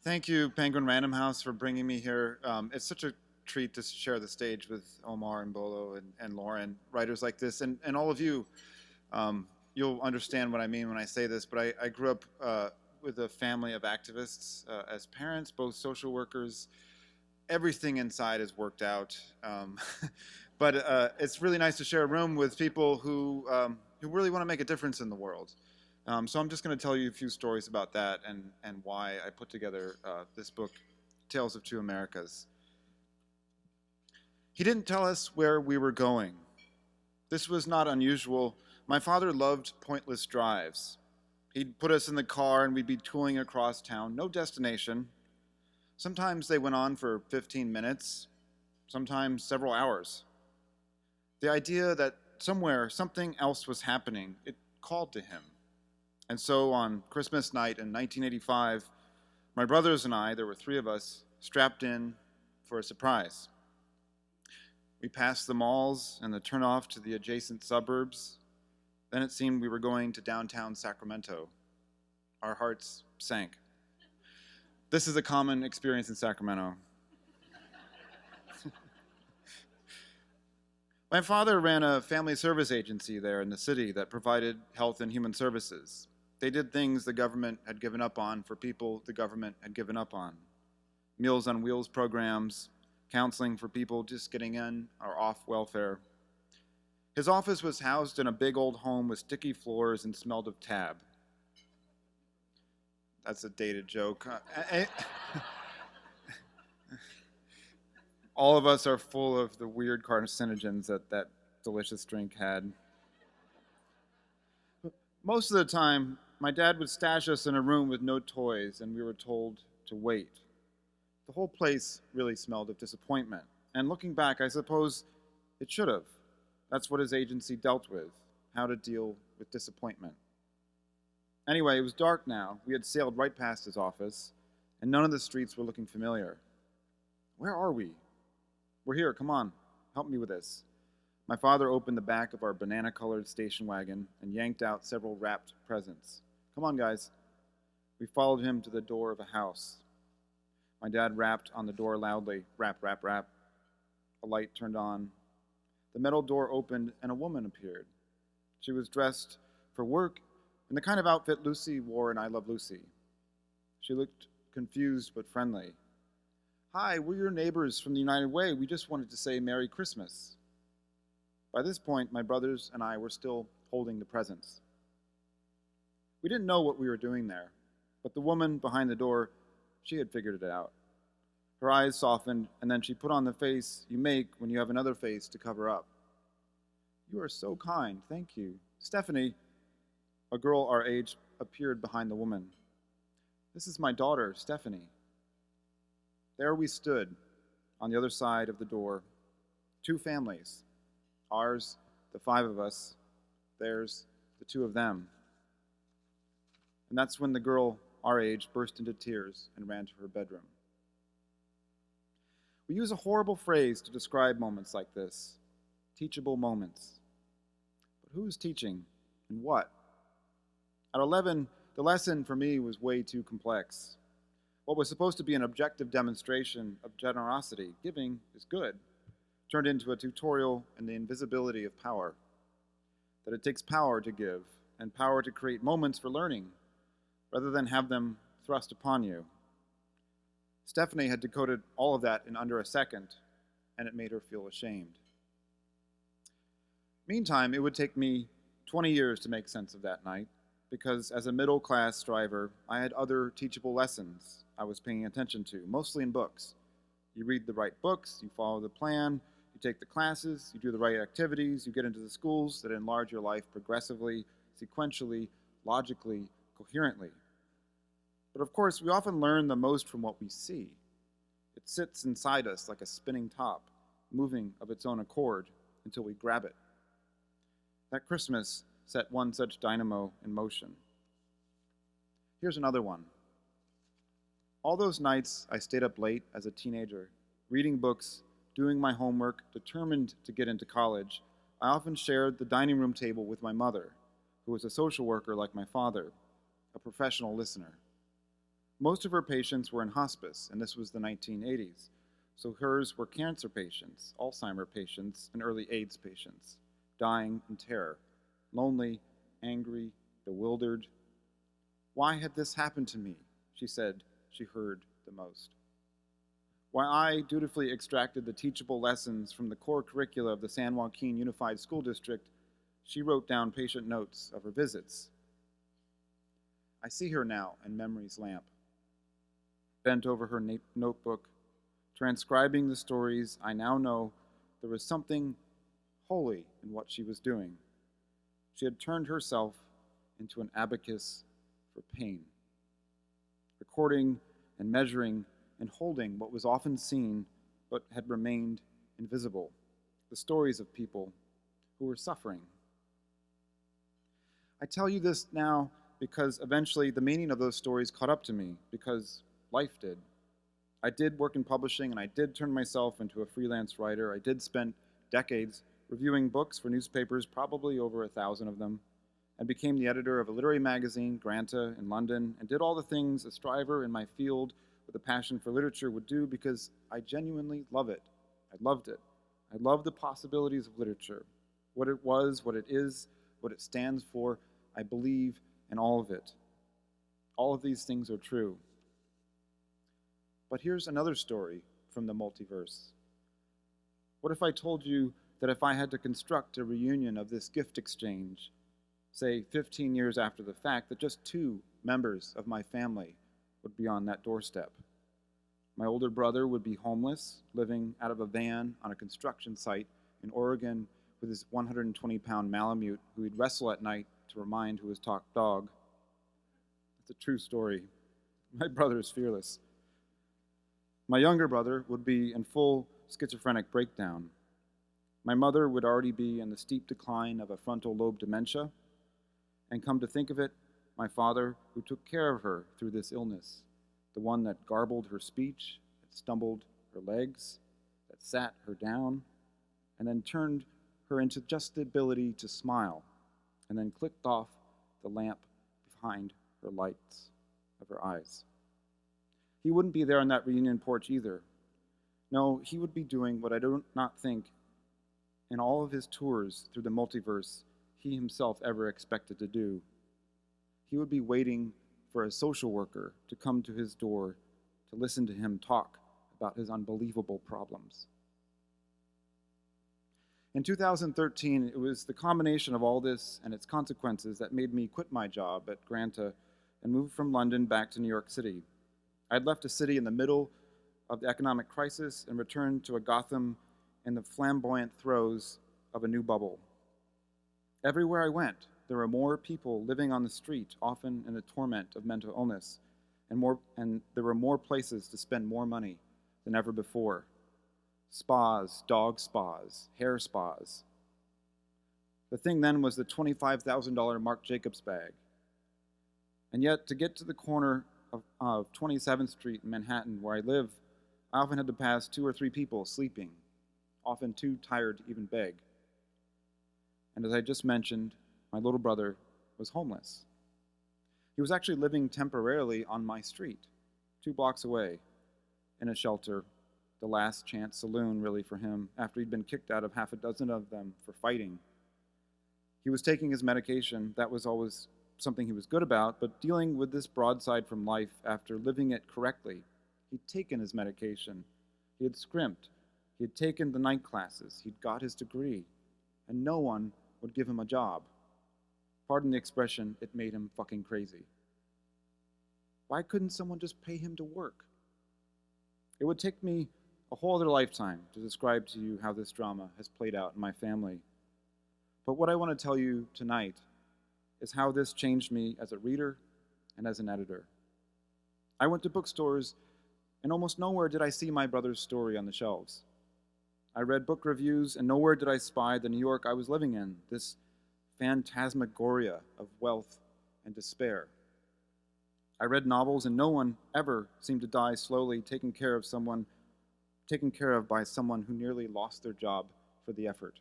Thank you, Penguin Random House, for bringing me here. It's such a treat to share the stage with Omar and Bolo and Lauren, writers like this, and all of you. You'll understand what I mean when I say this, but I grew up with a family of activists as parents, both social workers. Everything inside is worked out. But it's really nice to share a room with people who really want to make a difference in the world. So I'm just going to tell you a few stories about that and why I put together this book, Tales of Two Americas. He didn't tell us where we were going. This was not unusual. My father loved pointless drives. He'd put us in the car and we'd be tooling across town, no destination. Sometimes they went on for 15 minutes, sometimes several hours. The idea that somewhere something else was happening, it called to him. And so on Christmas night in 1985, my brothers and I, there were three of us, strapped in for a surprise. We passed the malls and the turnoff to the adjacent suburbs. Then it seemed we were going to downtown Sacramento. Our hearts sank. This is a common experience in Sacramento. My father ran a family service agency there in the city that provided health and human services. They did things the government had given up on for people the government had given up on. Meals on Wheels programs, counseling for people just getting in or off welfare. His office was housed in a big old home with sticky floors and smelled of tab. That's a dated joke. All of us are full of the weird carcinogens that delicious drink had. Most of the time, my dad would stash us in a room with no toys, and we were told to wait. The whole place really smelled of disappointment. And looking back, I suppose it should have. That's what his agency dealt with, how to deal with disappointment. Anyway, it was dark now. We had sailed right past his office, and none of the streets were looking familiar. Where are we? We're here, come on, help me with this. My father opened the back of our banana-colored station wagon and yanked out several wrapped presents. Come on, guys. We followed him to the door of a house. My dad rapped on the door loudly, rap, rap, rap. A light turned on. The metal door opened and a woman appeared. She was dressed for work in the kind of outfit Lucy wore in I Love Lucy. She looked confused but friendly. Hi, we're your neighbors from the United Way. We just wanted to say Merry Christmas. By this point, my brothers and I were still holding the presents. We didn't know what we were doing there, but the woman behind the door, she had figured it out. Her eyes softened, and then she put on the face you make when you have another face to cover up. You are so kind, thank you. Stephanie, a girl our age, appeared behind the woman. This is my daughter, Stephanie. There we stood, on the other side of the door, two families. Ours, the five of us, theirs, the two of them. And that's when the girl our age burst into tears and ran to her bedroom. We use a horrible phrase to describe moments like this, teachable moments. But who's teaching and what? At 11, the lesson for me was way too complex. What was supposed to be an objective demonstration of generosity, giving is good, turned into a tutorial in the invisibility of power. That it takes power to give and power to create moments for learning rather than have them thrust upon you. Stephanie had decoded all of that in under a second, and it made her feel ashamed. Meantime, it would take me 20 years to make sense of that night, because as a middle-class striver, I had other teachable lessons I was paying attention to, mostly in books. You read the right books, you follow the plan, you take the classes, you do the right activities, you get into the schools that enlarge your life progressively, sequentially, logically, coherently. But of course, we often learn the most from what we see. It sits inside us like a spinning top, moving of its own accord until we grab it. That Christmas set one such dynamo in motion. Here's another one. All those nights I stayed up late as a teenager, reading books, doing my homework, determined to get into college, I often shared the dining room table with my mother, who was a social worker like my father, a professional listener. Most of her patients were in hospice, and this was the 1980s, so hers were cancer patients, Alzheimer patients, and early AIDS patients, dying in terror, lonely, angry, bewildered. Why had this happened to me? She said she heard the most. While I dutifully extracted the teachable lessons from the core curricula of the San Joaquin Unified School District, she wrote down patient notes of her visits. I see her now in memory's lamp, bent over her notebook, transcribing the stories I now know. There was something holy in what she was doing. She had turned herself into an abacus for pain, recording and measuring and holding what was often seen but had remained invisible, the stories of people who were suffering. I tell you this now because eventually the meaning of those stories caught up to me, because life did. I did work in publishing, and I did turn myself into a freelance writer. I did spend decades reviewing books for newspapers, probably over 1,000 of them, and became the editor of a literary magazine, Granta, in London, and did all the things a striver in my field with a passion for literature would do, because I genuinely love it. I loved it. I love the possibilities of literature, what it was, what it is, what it stands for. I believe in all of it. All of these things are true. But here's another story from the multiverse. What if I told you that if I had to construct a reunion of this gift exchange, say 15 years after the fact, that just 2 members of my family would be on that doorstep? My older brother would be homeless, living out of a van on a construction site in Oregon with his 120-pound Malamute, who he'd wrestle at night to remind who his top dog. It's a true story. My brother is fearless. My younger brother would be in full schizophrenic breakdown. My mother would already be in the steep decline of a frontal lobe dementia. And come to think of it, my father, who took care of her through this illness, the one that garbled her speech, that stumbled her legs, that sat her down, and then turned her into just the ability to smile, and then clicked off the lamp behind her lights of her eyes. He wouldn't be there on that reunion porch either. No, he would be doing what I do not think in all of his tours through the multiverse he himself ever expected to do. He would be waiting for a social worker to come to his door to listen to him talk about his unbelievable problems. In 2013, it was the combination of all this and its consequences that made me quit my job at Granta and move from London back to New York City. I'd left a city in the middle of the economic crisis and returned to a Gotham in the flamboyant throes of a new bubble. Everywhere I went, there were more people living on the street, often in the torment of mental illness, and there were more places to spend more money than ever before. Spas, dog spas, hair spas. The thing then was the $25,000 Marc Jacobs bag. And yet, to get to the corner of 27th Street in Manhattan, where I live, I often had to pass 2 or 3 people sleeping, often too tired to even beg. And as I just mentioned, my little brother was homeless. He was actually living temporarily on my street, 2 blocks away, in a shelter, the last chance saloon really for him, after he'd been kicked out of half a dozen of them for fighting. He was taking his medication. That was always something he was good about, but dealing with this broadside from life after living it correctly. He'd taken his medication. He had scrimped. He had taken the night classes. He'd got his degree. And no one would give him a job. Pardon the expression, it made him fucking crazy. Why couldn't someone just pay him to work? It would take me a whole other lifetime to describe to you how this drama has played out in my family. But what I want to tell you tonight is how this changed me as a reader and as an editor. I went to bookstores, and almost nowhere did I see my brother's story on the shelves. I read book reviews, and nowhere did I spy the New York I was living in, this phantasmagoria of wealth and despair. I read novels, and no one ever seemed to die slowly, taken care of by someone who nearly lost their job for the effort.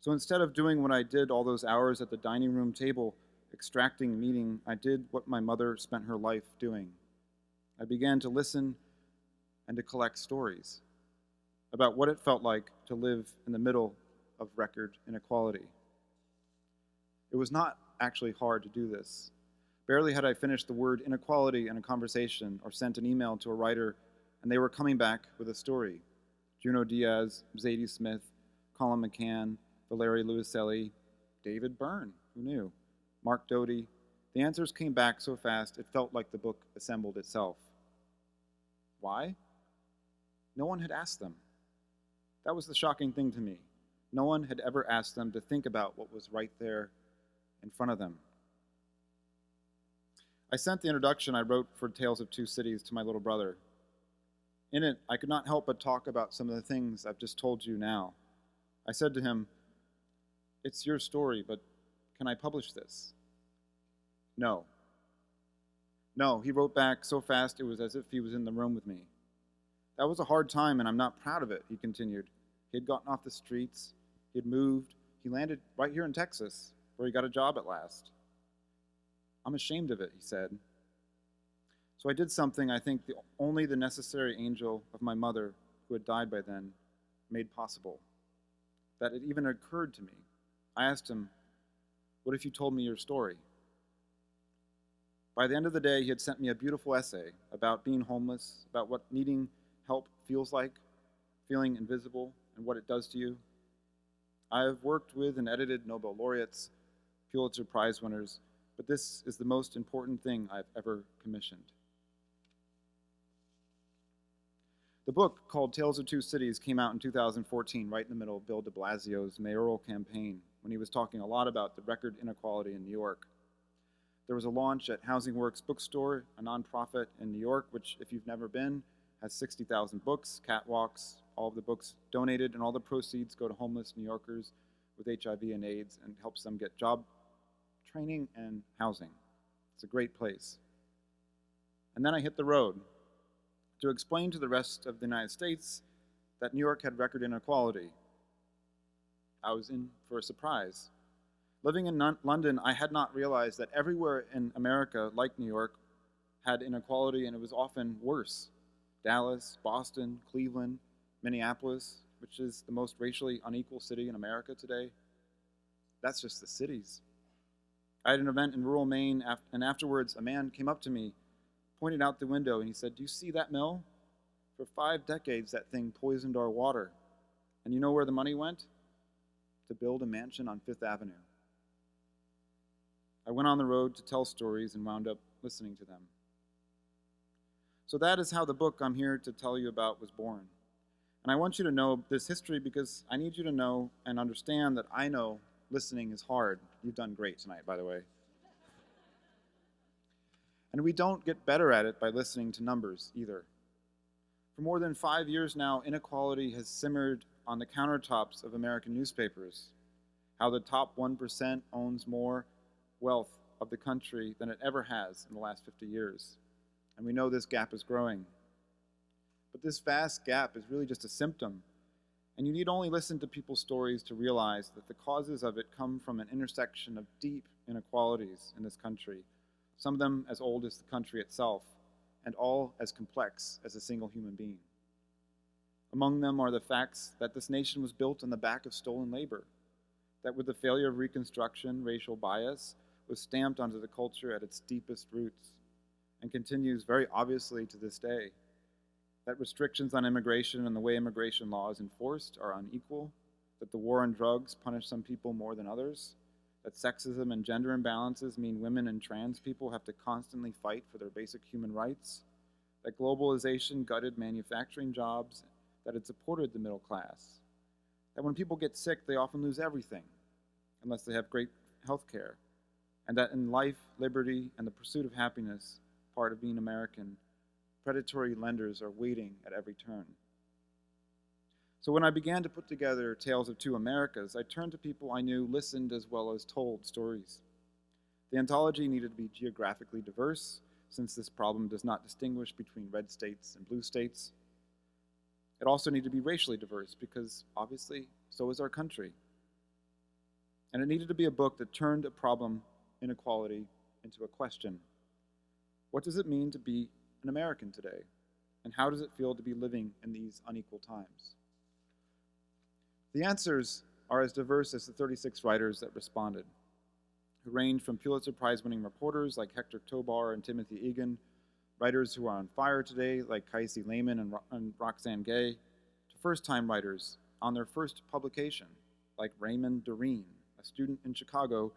So instead of doing what I did all those hours at the dining room table, extracting meaning, I did what my mother spent her life doing. I began to listen and to collect stories about what it felt like to live in the middle of record inequality. It was not actually hard to do this. Barely had I finished the word inequality in a conversation or sent an email to a writer, and they were coming back with a story. Juno Diaz, Zadie Smith, Colin McCann, Valerie Luiselli, David Byrne, who knew, Mark Doty. The answers came back so fast it felt like the book assembled itself. Why? No one had asked them. That was the shocking thing to me. No one had ever asked them to think about what was right there in front of them. I sent the introduction I wrote for Tales of Two Cities to my little brother. In it, I could not help but talk about some of the things I've just told you now. I said to him, "It's your story, but can I publish this?" No. No, he wrote back so fast it was as if he was in the room with me. That was a hard time, and I'm not proud of it, he continued. He had gotten off the streets, he had moved, he landed right here in Texas, where he got a job at last. I'm ashamed of it, he said. So I did something I think only the necessary angel of my mother, who had died by then, made possible. That it even occurred to me. I asked him, "What if you told me your story?" By the end of the day, he had sent me a beautiful essay about being homeless, about what needing help feels like, feeling invisible, and what it does to you. I have worked with and edited Nobel laureates, Pulitzer Prize winners, but this is the most important thing I've ever commissioned. The book, called Tales of Two Cities, came out in 2014, right in the middle of Bill de Blasio's mayoral campaign, when he was talking a lot about the record inequality in New York. There was a launch at Housing Works Bookstore, a nonprofit in New York, which, if you've never been, has 60,000 books, catwalks, all of the books donated, and all the proceeds go to homeless New Yorkers with HIV and AIDS and helps them get job training and housing. It's a great place. And then I hit the road to explain to the rest of the United States that New York had record inequality. I was in for a surprise. Living in London, I had not realized that everywhere in America, like New York, had inequality, and it was often worse. Dallas, Boston, Cleveland, Minneapolis, which is the most racially unequal city in America today. That's just the cities. I had an event in rural Maine, and afterwards a man came up to me, pointed out the window, and he said, "Do you see that mill? For 5 decades, that thing poisoned our water. And you know where the money went? To build a mansion on Fifth Avenue." I went on the road to tell stories and wound up listening to them. So that is how the book I'm here to tell you about was born. And I want you to know this history because I need you to know and understand that I know listening is hard. You've done great tonight, by the way. And we don't get better at it by listening to numbers either. For more than 5 years now, inequality has simmered on the countertops of American newspapers. How the top 1% owns more wealth of the country than it ever has in the last 50 years. And we know this gap is growing. But this vast gap is really just a symptom. And you need only listen to people's stories to realize that the causes of it come from an intersection of deep inequalities in this country, some of them as old as the country itself, and all as complex as a single human being. Among them are the facts that this nation was built on the back of stolen labor, that with the failure of Reconstruction, racial bias was stamped onto the culture at its deepest roots, and continues very obviously to this day, that restrictions on immigration and the way immigration law is enforced are unequal, that the war on drugs punish some people more than others, that sexism and gender imbalances mean women and trans people have to constantly fight for their basic human rights, that globalization gutted manufacturing jobs, that it supported the middle class, that when people get sick, they often lose everything, unless they have great health care, and that in life, liberty, and the pursuit of happiness, part of being American, predatory lenders are waiting at every turn. So when I began to put together Tales of Two Americas, I turned to people I knew listened as well as told stories. The anthology needed to be geographically diverse, since this problem does not distinguish between red states and blue states. It also needed to be racially diverse, because obviously, so is our country. And it needed to be a book that turned a problem inequality into a question. What does it mean to be an American today? And how does it feel to be living in these unequal times? The answers are as diverse as the 36 writers that responded, who range from Pulitzer Prize-winning reporters like Hector Tobar and Timothy Egan, writers who are on fire today like Kayse Lehman and Roxane Gay, to first-time writers on their first publication like Raymond Doreen, a student in Chicago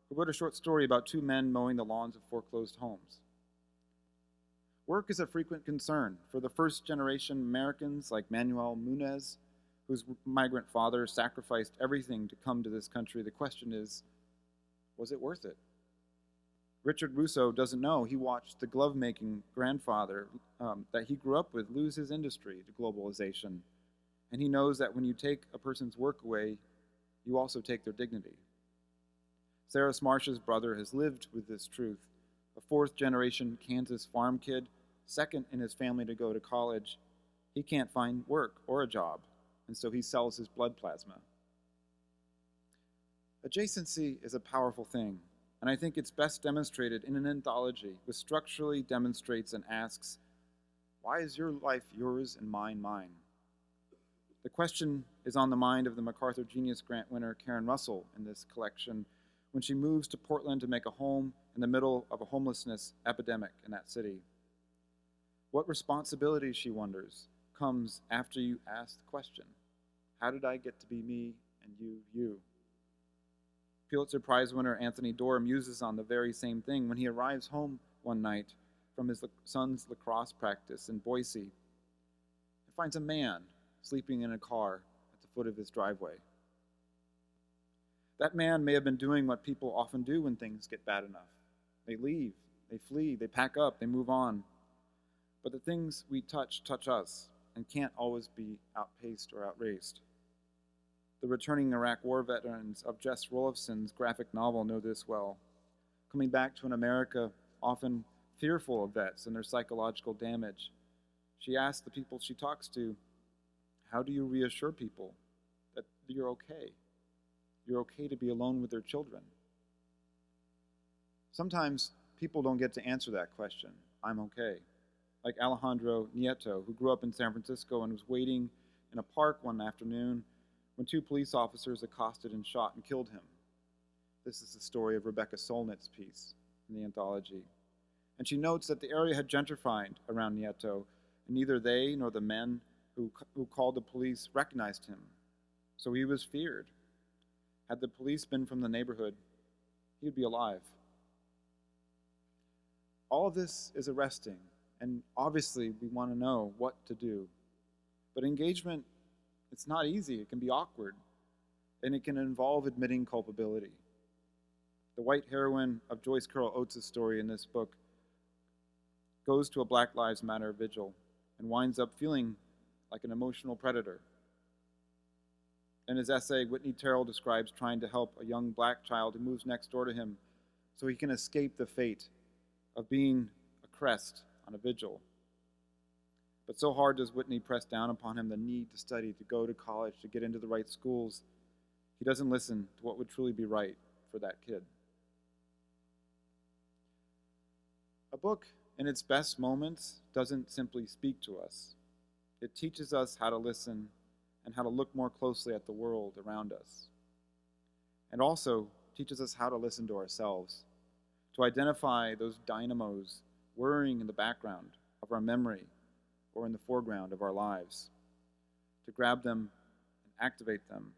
who wrote a short story about two men mowing the lawns of foreclosed homes. Work is a frequent concern for the first-generation Americans like Manuel Munez, whose migrant father sacrificed everything to come to this country. The question is, was it worth it? Richard Russo doesn't know. He watched the glove-making grandfather that he grew up with lose his industry to globalization. And he knows that when you take a person's work away, you also take their dignity. Sarah Smarsh's brother has lived with this truth. A fourth-generation Kansas farm kid, second in his family to go to college, he can't find work or a job, and so he sells his blood plasma. Adjacency is a powerful thing, and I think it's best demonstrated in an anthology which structurally demonstrates and asks, why is your life yours and mine mine? The question is on the mind of the MacArthur Genius Grant winner Karen Russell in this collection when she moves to Portland to make a home in the middle of a homelessness epidemic in that city. What responsibility, she wonders, comes after you ask the question, how did I get to be me and you? Pulitzer Prize winner Anthony Doerr muses on the very same thing when he arrives home one night from his son's lacrosse practice in Boise and finds a man sleeping in a car at the foot of his driveway. That man may have been doing what people often do when things get bad enough. They leave, they flee, they pack up, they move on. But the things we touch us and can't always be outpaced or outraced. The returning Iraq War veterans of Jess Rolifson's graphic novel know this well. Coming back to an America often fearful of vets and their psychological damage, she asks the people she talks to, how do you reassure people that you're okay? You're okay to be alone with their children. Sometimes people don't get to answer that question, I'm okay. Like Alejandro Nieto, who grew up in San Francisco and was waiting in a park one afternoon when two police officers accosted and shot and killed him. This is the story of Rebecca Solnit's piece in the anthology. And she notes that the area had gentrified around Nieto, and neither they nor the men who called the police recognized him. So he was feared. Had the police been from the neighborhood, he would be alive. All of this is arresting, and obviously we want to know what to do. But engagement, it's not easy. It can be awkward, and it can involve admitting culpability. The white heroine of Joyce Carol Oates' story in this book goes to a Black Lives Matter vigil and winds up feeling like an emotional predator. In his essay, Whitney Terrell describes trying to help a young black child who moves next door to him so he can escape the fate of being a crest on a vigil. But so hard does Whitney press down upon him the need to study, to go to college, to get into the right schools. He doesn't listen to what would truly be right for that kid. A book, in its best moments, doesn't simply speak to us. It teaches us how to listen and how to look more closely at the world around us. And also teaches us how to listen to ourselves, to identify those dynamos whirring in the background of our memory or in the foreground of our lives, to grab them and activate them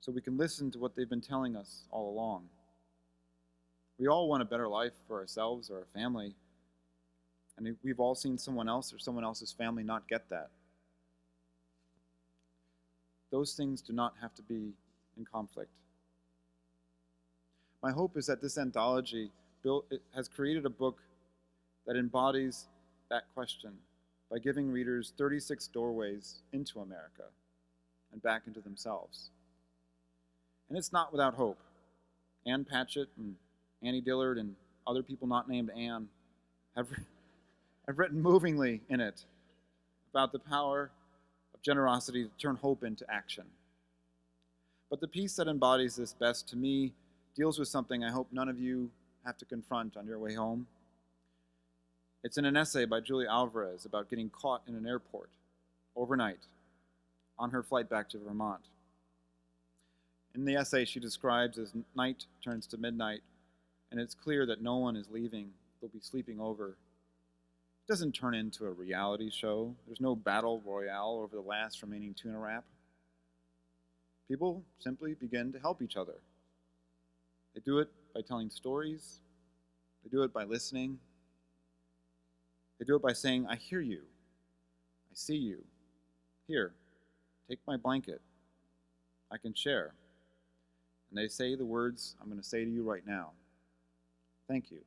so we can listen to what they've been telling us all along. We all want a better life for ourselves or our family, and we've all seen someone else or someone else's family not get that. Those things do not have to be in conflict. My hope is that this anthology has created a book that embodies that question by giving readers 36 doorways into America and back into themselves. And it's not without hope. Ann Patchett and Annie Dillard and other people not named Ann have written movingly in it about the power of generosity to turn hope into action. But the piece that embodies this best to me deals with something I hope none of you have to confront on your way home? It's in an essay by Julia Alvarez about getting caught in an airport overnight on her flight back to Vermont. In the essay, she describes as night turns to midnight, and it's clear that no one is leaving. They'll be sleeping over. It doesn't turn into a reality show. There's no battle royale over the last remaining tuna wrap. People simply begin to help each other. They do it by telling stories. They do it by listening. They do it by saying, I hear you. I see you. Here, take my blanket. I can share. And they say the words I'm going to say to you right now. Thank you.